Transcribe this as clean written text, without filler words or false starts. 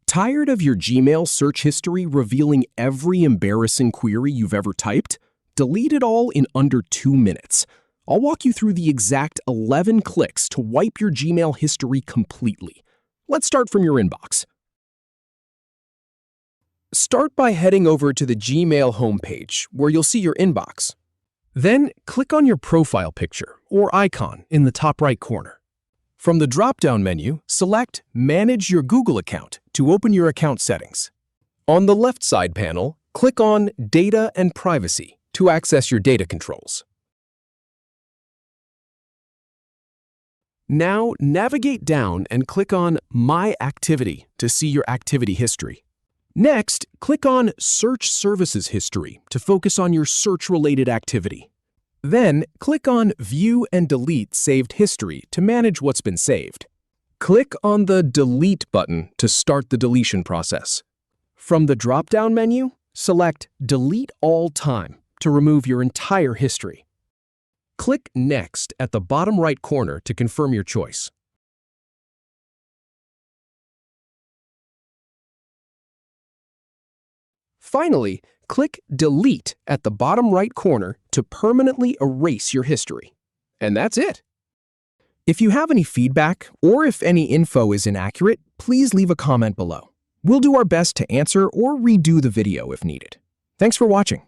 Tired of your Gmail search history revealing every embarrassing query you've ever typed? Delete it all in under 2 minutes. I'll walk you through the exact 11 clicks to wipe your Gmail history completely. Let's start from your inbox. Start by heading over to the Gmail homepage, where you'll see your inbox. Then click on your profile picture or icon in the top right corner. From the drop-down menu, select Manage Your Google Account to open your account settings. On the left side panel, click on Data and Privacy to access your data controls. Now navigate down and click on My Activity to see your activity history. Next, click on Search Services History to focus on your search-related activity. Then, click on View and Delete Saved History to manage what's been saved. Click on the Delete button to start the deletion process. From the drop-down menu, select Delete All Time to remove your entire history. Click Next at the bottom right corner to confirm your choice. Finally, click Delete at the bottom right corner to permanently erase your history. And that's it. If you have any feedback or if any info is inaccurate, please leave a comment below. We'll do our best to answer or redo the video if needed. Thanks for watching.